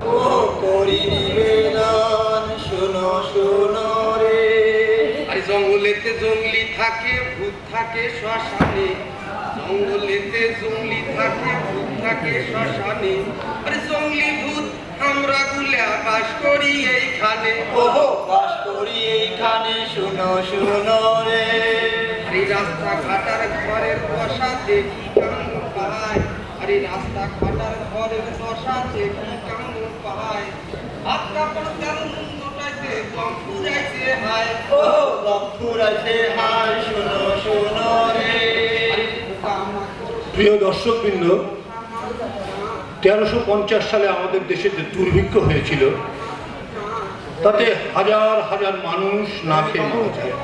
ও করি নিবেদন শোনো শোনো রে। আর জঙ্গলেতে জঙ্গলি থাকে, ভূত থাকে শ্মশানে। জঙ্গলেতে জঙ্গলি থাকে, ভূত থাকে শ্মশানে। আরে জঙ্গলি ভূত আমরা গুলা বাস করি এইখানে। ও বাস করি এইখানে শোনো শোনো রে। আরে রাস্তা ঘাটার ঘরের বসা দেখি কামড় পায়। আরে রাস্তা ঘাটার ঘরের বসা দেখি কামড় পায়। আত্মা পড়তার মুন্ডটাইতে দম ফুরাইছে হায়। ও দম ফুরাইছে হায় শোনো শোনো রে। প্রিয় দর্শকবৃন্দ, 1350 সালে আমাদের দেশে যে দুর্ভিক্ষ হয়েছিল তাতে হাজার হাজার মানুষ না খেয়ে মারা যায়।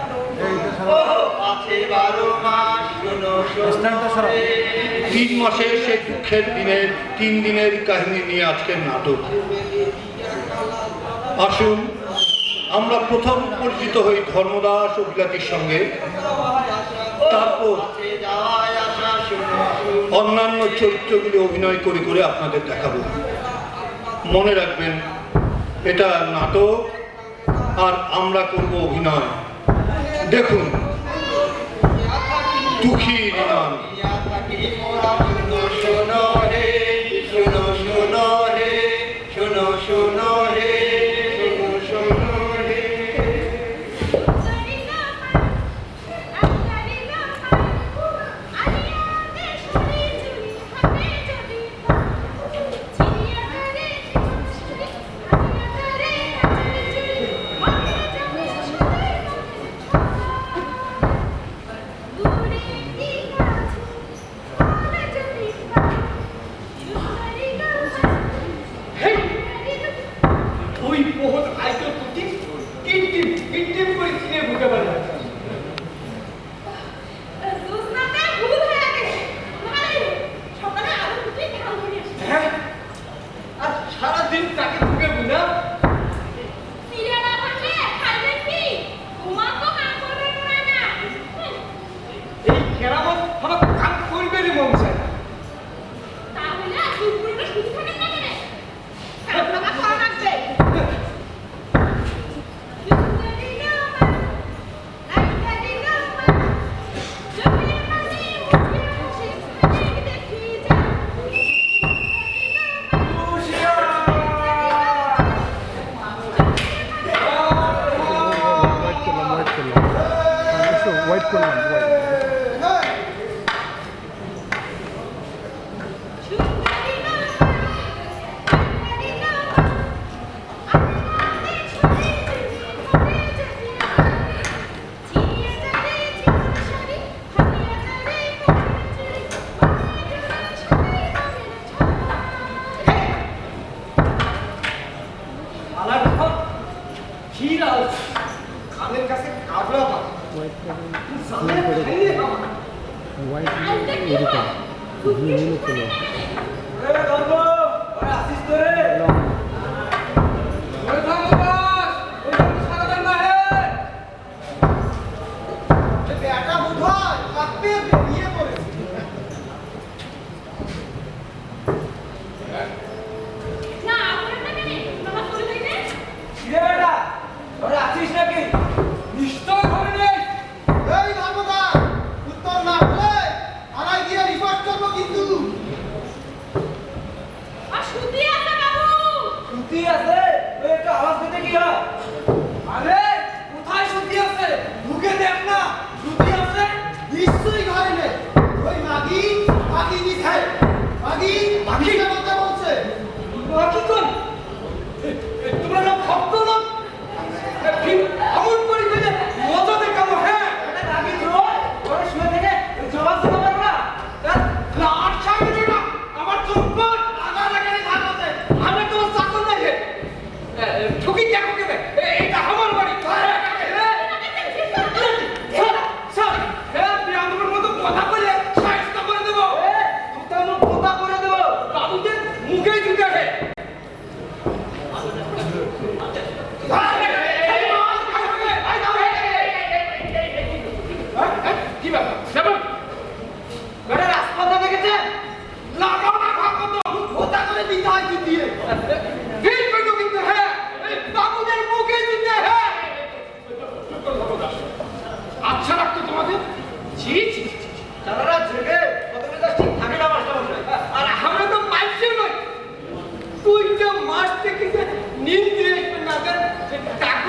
আছে 12 মাস শোনো শোনো রে। 3 মাসের সেই দুঃখের দিনের 3 দিনের কাহিনী নিয়ে আজকের নাটক। আসুন আমরা প্রথম পরিচিত হই ধর্মদাস ও বিলাতীর সঙ্গে, তারপর অন্যান্য চরিত্রগুলি অভিনয় করে করে আপনাদের দেখাবো। মনে রাখবেন, এটা নাটক আর আমরা করব অভিনয়। দেখুন, দুঃখী নাম শোনো শোনো রে শোনো শোনো রে শোনো শোনো রে শোনো শোনো রে।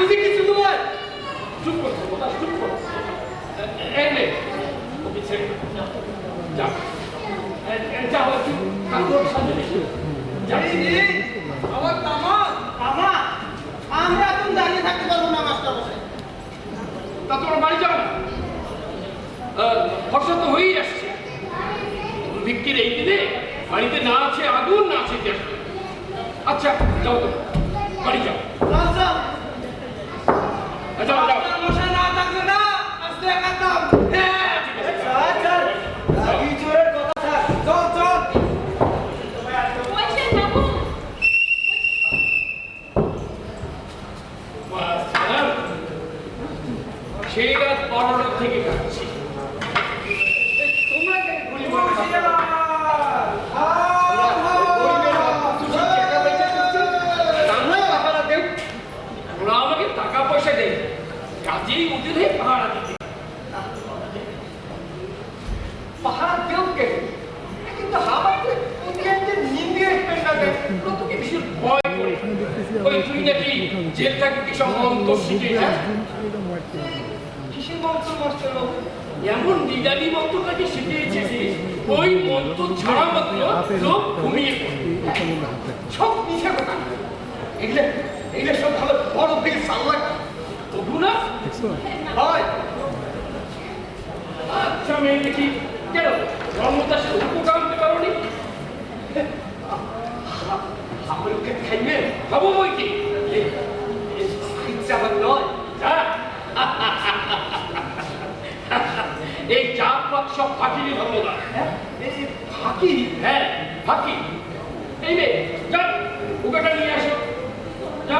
বুঝি কিছু নয়। চুপ কর সর্বদাস, চুপ কর। এই নে ওকে ছেড়ে যা, যা একটু কাকুর সামনে দেখি যা। আমার দামাদ আমা আমরা এখন দাঁড়িয়ে থাকতে পারবো না মাস্টার মশাই। তা তোমার বাড়ি যাও না? ফসল তো হয়েই আসছে। ভিক্ষির এই দিনে বাড়িতে না আছে আগুন, না আছে গ্যাস। আচ্ছা যাও তো, বাড়ি যাও। চল যাও যাও। মাস্টার মশাই না থাকলে না আস্তে একাতাম। হ্যাঁ ঠিক আছে। চল রাগি চোরের কথা থাক। চল বলছেন বাবু, মাস্টার, সেই রাত 12টা থেকে কাটছি। তোমরা কেন গুলি মারছো? ওরা আমাকে টাকা পয়সা দেয়, কাজেই ওদের হয়ে পাহারা দিতে। পাহাড় দেও কেন? কিন্তু আমাকে ওকে নিন্দে পেন্না দেয়। তোকে ভীষণ ভয় করে। ওই তুই নাকি জেল থেকে কি সব মন্ত্র শিখে, হ্যাঁ? কিসের মন্ত্র মাস্টার বাবু? এমন নিদানি মন্ত্রটাকে শিখিয়েছিস, ওই মন্ত্র ছাড়া মাত্র লোক ঘুমিয়ে পড়ে। সব মিথ্যা কথা। এগুলো সব ভালো বড় বিল সাল্লাহ তবু না হয়। আচ্ছা মেয়ে দেখি, কেন ধর্মদাস উপকার আনতে পারোনি? আমার ওকে খাইবে খাবো বই কি? ইচ্ছা আমার নয়। যা। এই জাত পাত সব ফাঁকিরই ধর্মদাস। এই ফাঁকি হ্যাঁ ফাঁকি। এই রে যা, ওকেটা নিয়ে আসো যা।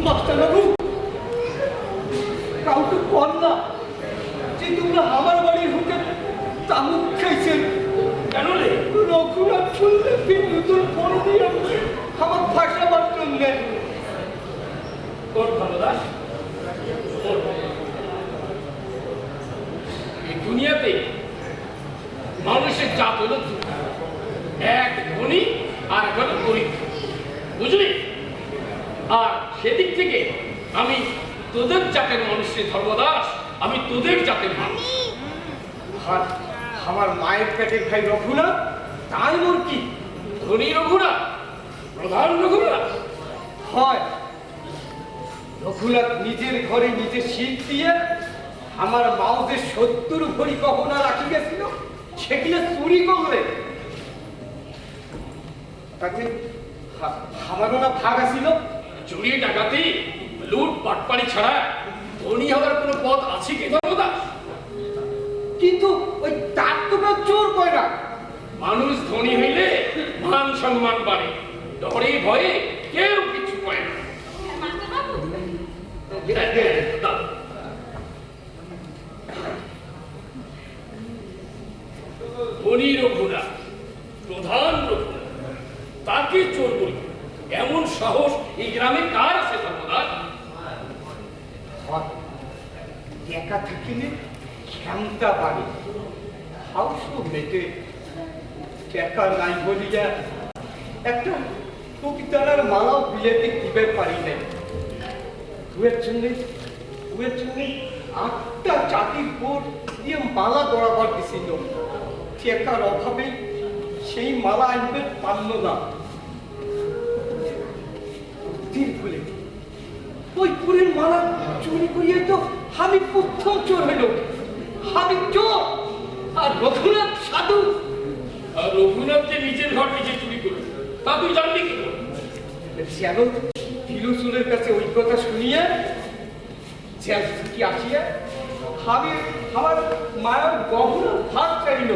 মাস্টার বাবু কাউকে কর না যে তোমরা আমার বাড়ির হুকে তামুক খাইছেন। কেন রে? রঘুনাথ শুনলে বিদ্যুতের পরে দিয়ে আমার ফাঁসাবার জন্যে। তোর ধর্মদাস, তোর। এই দুনিয়াতে মানুষের জাত হলো দুটো। এক ধনী আর এক হলো গরিব, বুঝলি? আর সেদিক থেকে আমি তোদের জাতের মানুষের ধর্মদাস, আমি তোদের জাতের মানুষ। আর আমার মায়ের পেটের ভাই রঘুনাথ তাই মোর কি ধনী রঘুনাথ, প্রধান রঘুনাথ হয়? রঘুনাথ নিজের ঘরে নিজে শীত দিয়ে আমার মাও যে 70 ভরি গহনা রাখি গেছিল সেগুলো চুরি করলে। তাতে আমারও না ভাগ আছিল। চুরি ডাকাতি লুট পাটপাড়ি ছাড়া ধনী হওয়ার কোনো পথ আছে কি ধর্মদাস? কিন্তু ওই তার তো কেউ চোর কয় না। মানুষ ধনী হইলে মান সম্মান বাড়ে, ডরে ভয়ে কেউ কিছু করে না। মাস্টার বাবু, দাও। ধনী রঘুনাথ, প্রধান রঘুনাথ, তাকে চোর বলি এমন সাহস এই গ্রামে কার আছে ধর্মদাস? হয় একা থাকিলে ক্ষমতা বাড়ে, হাউসও মেটে। টাকা নাই বলিয়া একটা ফুকদানার মালাও বিলেতে দিবে পারি নাই। দুয়ের জন্যে 8টা চাটির বোর্ড দিয়ে মালা গড়াবার দিছিল। টাকার অভাবে সেই মালা আনবে পারল না। বুদ্ধির ভুলে ওই পুরের মালা চুরি করিয়ে তো আমি প্রথম চোর হইল। আমি চোর আর রঘুনাথ সাধু। আর রঘুনাথ যে নিজের ঘর নিজে চুরি করে, তা তুই জানলি কি করে? যেন তিলুসুলের কাছে ওই কথা শুনিয়ে জেল থেকে আসিয়া আমি আমার মায়ের গহনার ভাগ চাইল।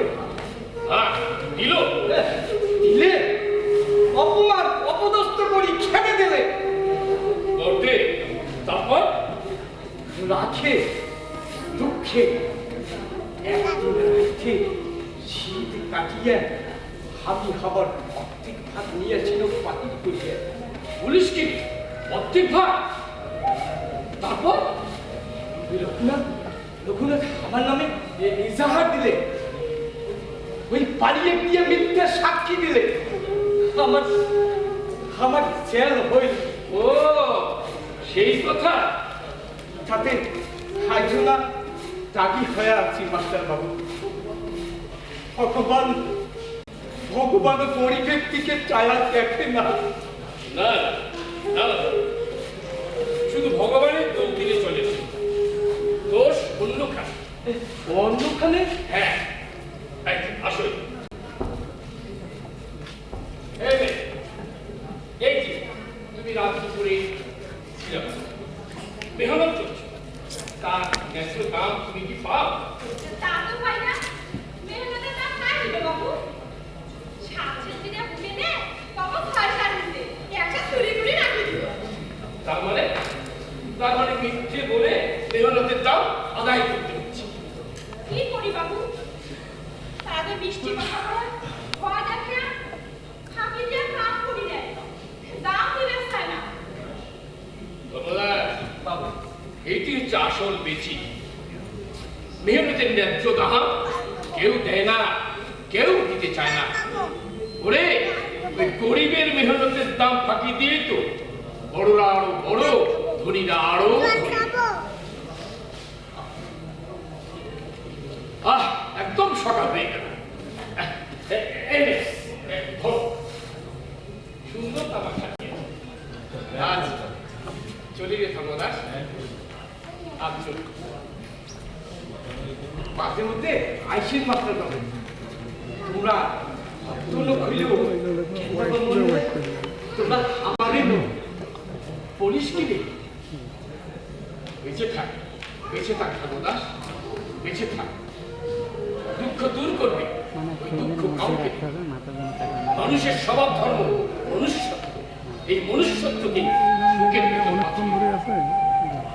হ্যাঁ দিল। দিলে অপমান অপদস্থ করি ছেড়ে দিলে। করতে তারপর রাখে দুঃখে একদিন রাখে শীত কাটিয়ে আমি খাবার অর্ধেক ভাগ নিয়েছিল পাতিল করিয়া। পুলিশ কি অর্ধেক ভাগ? তারপর রঘুনাথ আমার নামে ইজাহার দিলে, ওই পালিয়ে গিয়ে মিথ্যা সাক্ষী দিলে। আমার জেল হইল। ও সেই কথা। তাতে খাইজনা রাগি হয়ে আছি মাস্টার বাবু। ভগবান ভগবান গরিবের দিকে চায়া দেখে না। না না না, শুধু ভগবানের দোষ দিলে চলে না। দোষ অন্যখানে। অন্যখানে হ্যাঁ আসলে এই নে, এই যে তুমি রাত দুপুরে মেহনত করছো, তার ন্যায্য দাম তুমি কি পাও? তা তো পাই না। মেহনতের দাম নাই দিবে বাবু। সাতশো দিনে ভুলে নে, বাবা ছয় সাত দিতে একটা চুরি করে রাখি দিল। তার মানে মিথ্যে বলে মেহনতের দাম আদায় করতে হচ্ছে। কি করি বাবু? তাদের বৃষ্টি কথা বলে ভয় দেখে ফাঁকি দিয়ে কাম করি দেয়, দাম দিবে চায় না। বাবা এইটি হচ্ছে আসল বেচি। মেহনতের ন্যায্য দাম কেউ দেয় না, কেউ দিতে চায় না। ওরে ওই গরিবের মেহনতের দাম ফাঁকি দিয়ে তো বড়রা আরো বড়, ধনীরা আরো ধনী। একদম সকাল হয়ে গেল। সুন্দর তামাশা আজ চলি রে থামোদাস, আজ চলি। মাঝে মধ্যে আইসির মাস্টার বাবু, তোমরা ভদ্রলোক হইলেও তোমরা আমারই লোক। বলিস কি রে? বেঁচে থাক, বেঁচে থাক থামোদাস, বেঁচে থাক। দুঃখ দূর করবে, ওই দুঃখ কাউকে মানুষের স্বভাব ধর্ম মনুষ্যত্ব। এই মনুষ্যত্বকে বুকের ভেতর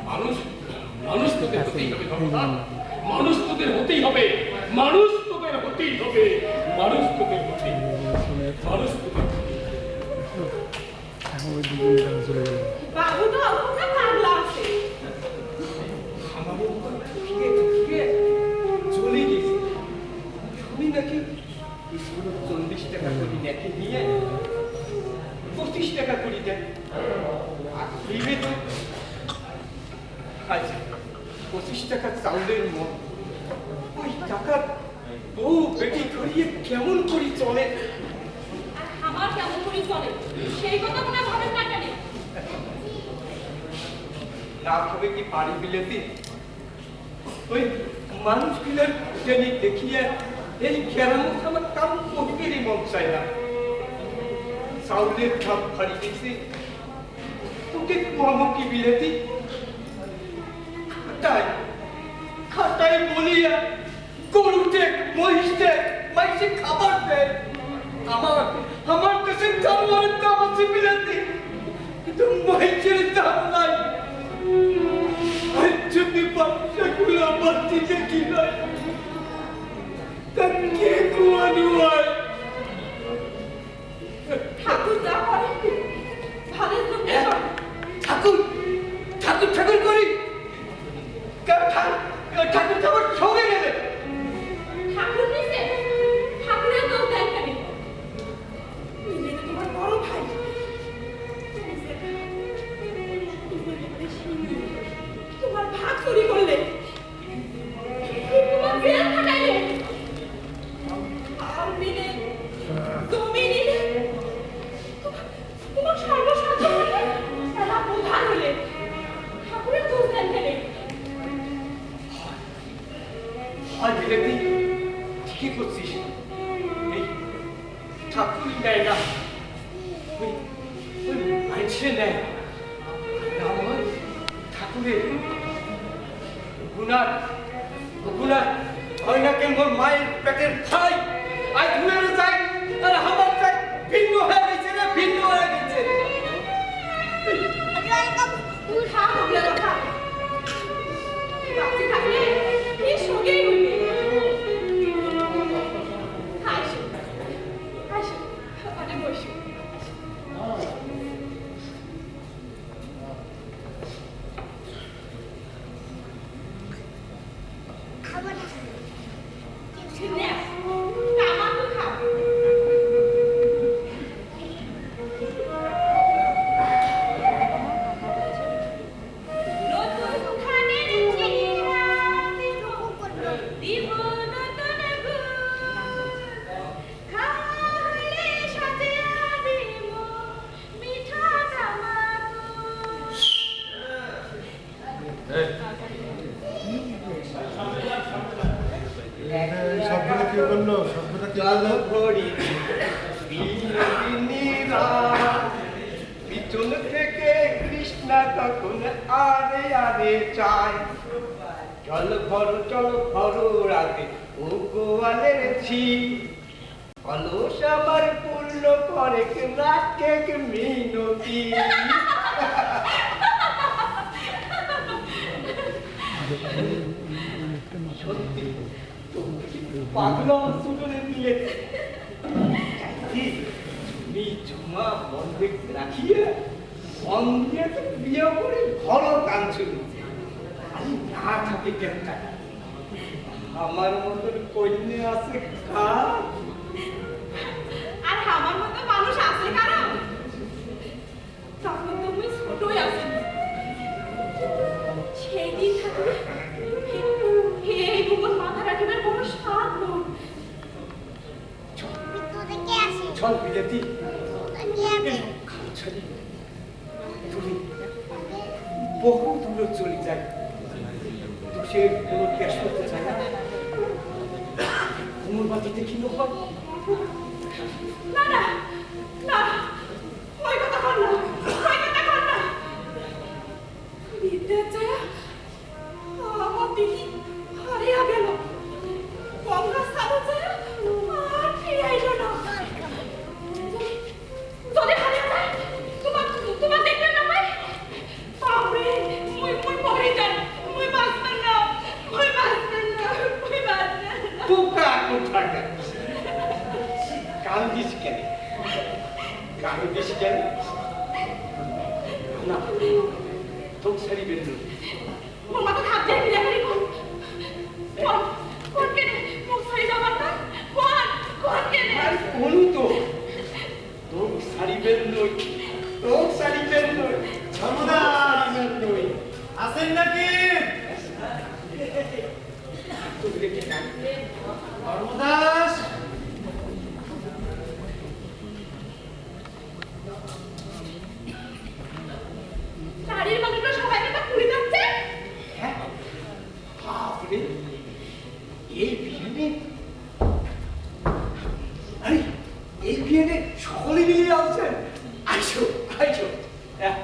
মানুষ তোদের হতেই হবে ভগবান। মানুষ তোদের হতেই হবে, মানুষ তোদের হতেই হবে, মানুষ তোদের হতেই মানুষ তোদের। বাবু তো ওখানে পাগলা আছে। আমাদের ফিরে ফিরে চলে গেছে। শুনি নাকি স্কুলে 40 টাকা করে দেখে নিয়ে 25 টাকা করে দেয়। আর দিবে তো আচ্ছা 25 টাকা চাউলের মন। ওই টাকা বউ বেটি করিয়ে কেমন করে চলে? আর আমার কেমন করে চলে সেই কথা মনে ভাবেন না কেন? রাত হবে কি পারি বিলেতি? ওই মানুষগুলোর জানি দেখিয়ে এই কেরামত আমার কাম করতেরই মন চায় না। চাউলের দাম ভারী গেছে, তোকে কুয়ামো কি বিলেতি? খাটাই খাটাই বলিয়া গরুতে মহিষে মাইসে খাবার দেয়। আমার দেশের জানোয়ারের দাম আছে বিলেতি, কিন্তু মহিষের দাম নাই। যদি বাচ্চাগুলো আমার দিকে কি নয়, তা কে কুয়ানো হয়? ঠাকুর যা করে ভালো জন্য করে। ঠাকুর ঠাকুর ঠাকুর করি ঠাকুর ঠাকুর সঙ্গে নেবে। ঠাকুর নিছে ঠাকুরের দোষ দেন কেন? নিজে তো তোমার বড় ভাই। তোমার ভাগ চুরি করলে, তোমার জেল খাটাইলে, আর দিনে জমি নিলে, তোমার সর্বস্বার্থ হলে, তারা প্রধান হলে, ঠাকুরের দোষ দেন কেন? আর বিলেতি ঠিকই করছিস। এই ঠাকুর নেয় না, ওই মানুষে নেয় না। আমার ঠাকুরের গুনার গুনার হয় না কেমন মায়ের পেটের খাই আজ ঘুরে যায়। আর আমার চাই ভিন্ন হয়ে গেছে না, ভিন্ন হয়ে গেছে। থাক ওগুলো কথা। বাচ্চা থাকলে কি সঙ্গেই হইবে। আসো আসো অনেক বসো। খাবার নে, তামাকও খাও। বিনোদিনী রাত, পিছন থেকে কৃষ্ণা তখন আরে আরে চায়, চল ভরো রাতে ও গোয়ালের ছি, অলস আমার পূর্ণ করে রাখে মিনতি। সত্যি পাগলা সুটনে দিলে তুমি জমা বন্ধে রাখিয়ে বন্ধে বিয়ে করে ভালো গান শুনি আমি না থাকে কেন টাকা আমার মতন কন্যা আছে কার আর আমার মতো মানুষ আছে কারো তখন তুমি ছোটই আছেন সেই দিন থাকবে এই ভূগোল মাথা রাখিবার কোনো স্বাদ নয় চল বিলেতি বহু দূরে চলে যায় তো সে কোনো ক্যাশ করতে চায় না তোমার বাড়িতে কি লোক না না না ওই কথা কর না ওই কথা কর না বিদ্যা চায়া আমার দিদি হারিয়ে গেল গঙ্গা সাধু চায়া আর ফিরে আইল না যদি হারিয়ে যায় তোমার দেখবেন না ভাই বাবরে মুই পড়ে যাই মুই বাঁচবেন না পোকা কোথাকা কান্দিস কেন কান্দিস কেন না তোর সারি বেরো মোর মাথা হাত দিয়ে ফিরে ফিরে কোন কেন মুখ সারি যাবার না কোন কেন আর কোন তো তোর সারি বেরো তোর সারি বেরো ধর্মদাস আছেন নাকি? ধর্মদাস বাড়ির মানুষরা সবাই একটা পুরি যাচ্ছে হ্যাঁ বাপরে এই বিয়ে আরে এই বিয়ে সকলে মিলে আসছেন আইসো আইসো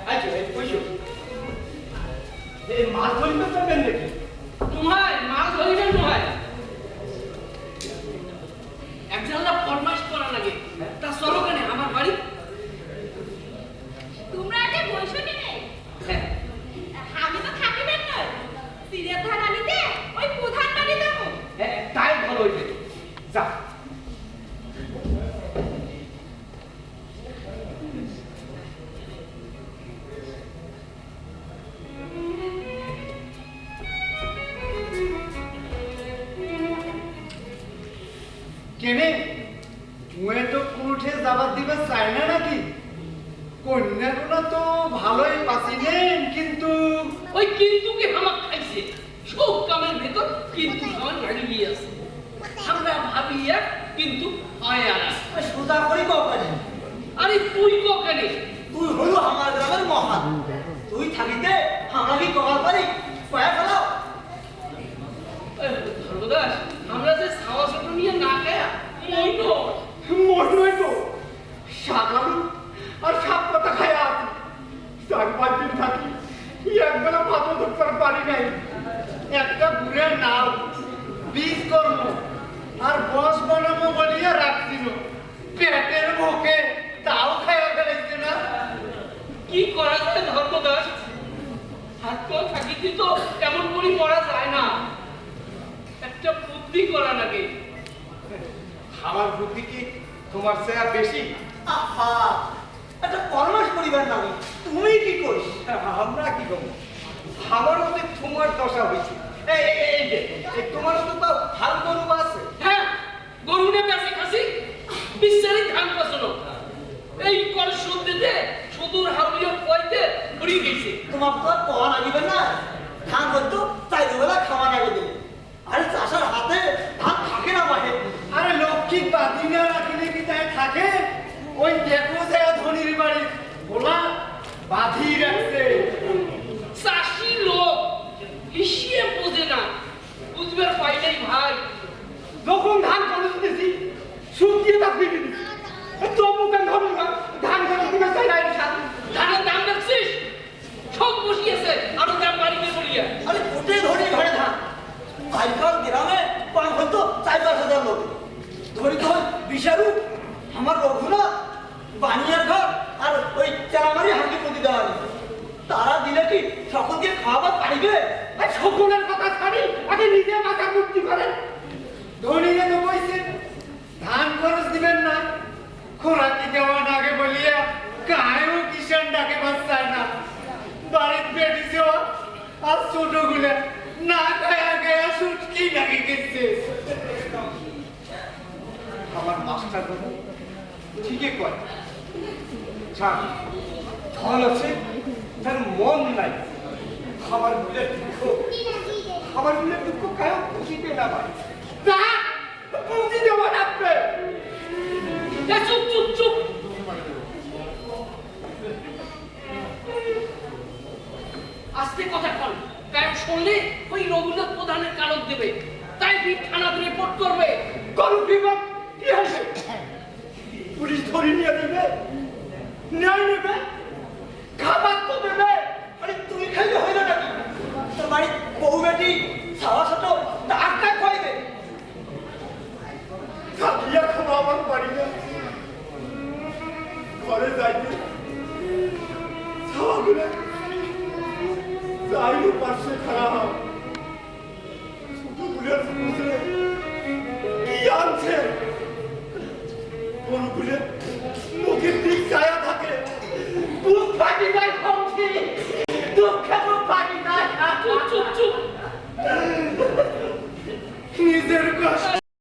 আইসো বসো এই মাছ ধরিতে যাবেন নাকি তোমায় মাছ ধরিবেন নয় একজনটা ফরমাইশ করা লাগে তা চলো কেন আমার বাড়ি তোমরা আগে বসো কেন হ্যাঁ আমি তো থাকিবেন না সিরিয়ার ধান আনিতে ওই প্রধান বাড়ি যাবো তাই ভালো হইবে যা কেনে মুয়ে তো কুঠে যাবার দিবে চাই না নাকি? কন্যাগুলো তো ভালোই পাচ্ছিলেন কিন্তু ওই কিন্তু কি হামাক খাইছে সব কামের ভেতর কিন্তু আমার গাড়ি গিয়ে আছে আমরা ভাবি এক কিন্তু হয় আর এক। সোজা করি কপালে আরে তুই কখানে তুই হলো আমার গ্রামের মহান তুই থাকিতে আমরা কি কবার পারি কয়া ফেলাও ধর্মদাস আমরা যে সাওয়া ছোট নিয়ে না খায়া মইন মনে হয় তো শাকালু আর সাপ পাতা খায় আছি 4-5 দিন থাকি একবেলা ভাতও ধরতে পারি নাই একটা বুড়ের নাও বীজ কর্ম আর বস বানাবো বলিয়া রাখছিল পেটের মুখে তাও খাওয়া ফেলেছে না। কি করা যায় ধর্মদাস হাত পা থাকিতে তো এমন করে করা যায় না একটা বুদ্ধি করা লাগে আমার বুদ্ধি কি তোমার চেয়ে বেশি আহা একটা পরামর্শ করিবার নামে তুমি কি করিস আমরা কি করবো আমার মধ্যে তোমার দশা হয়েছে এই যে তোমার তো তাও হাল গরু আছে হ্যাঁ গরুনে পেছে খাসি বিশ্বারি ধান পাসনো এই কর শুনতে সুদূর হাউলিয়া কইতে ঘুরি গেছে তোমার তো আর পড়া লাগিবে না ধান করতো চাই দুবেলা খাওয়া লাগে দেবে আরে চাষার হাতে ধান থাকে না বাহে আরে লক্ষ্মী বাদিনা রাখিলে কি তাই থাকে? ওই দেখো যে ধনির বাড়ি বলা বাঁধি রাখছে। চাষি লোক হিসিয়ে বোঝে না বুঝবার পাই নাই ভাই যখন ধান করে দিতেছি সুদ দিয়ে তা ফিরে দিচ্ছি তবু কেন হবে না ধান করে দিবে চাই না সাথে ধানের দাম দেখছিস সব বসিয়েছে আরো দাম বাড়িতে বলিয়া আরে কোটে ধরে ঘরে ধান আজকাল গ্রামে পাঁচ হতো 4-5 হাজার লোক ধরি তো বিশারু আমার রঘুনাথ বানিয়ার ঘর আর ওই চারামারি হাঁটি প্রতি দেওয়া তারা দিলে কি সকলকে খাওয়াবার পাইবে আর সকলের কথা ছাড়ি আগে নিজে মাথা মুক্তি করেন ধনীরে তো কইছে ধান খরচ দিবেন না খোরাকি দেওয়ার আগে বলিয়া কায়ও কিষান ডাকে বাঁচায় না বাড়ির বেটি সেও আর ছোট গুলে না খায়া গায়া সুটকি লাগে গেছে আমার মাস্টার বাবু ঠিকই কয় ছাড় ধন আছে তার মন নাই খাবার গুলে দুঃখ কায়ও বুঝিতে না পারে তা বুঝি দেওয়া লাগবে চুপ চুপ চুপ আস্তে কথা কন কারণ শুনলে ওই রঘুনাথ প্রধানের কারক দেবে তাই ফির থানাতে রিপোর্ট করবে করুক বিভাগ কি হবে পুলিশ ধরে নিয়ে দেবে ন্যায় নেবে খাবার তো দেবে আরে তুই খাইলে হয় না নাকি তোর বাড়ির বউ বেটি সারা ছোট ডাক্তার খাইবে থাকিয়া খাওয়া আমার বাড়ি না ঘরে যাইতে ছাওয়াগুলো যাইও পাশে খাওয়া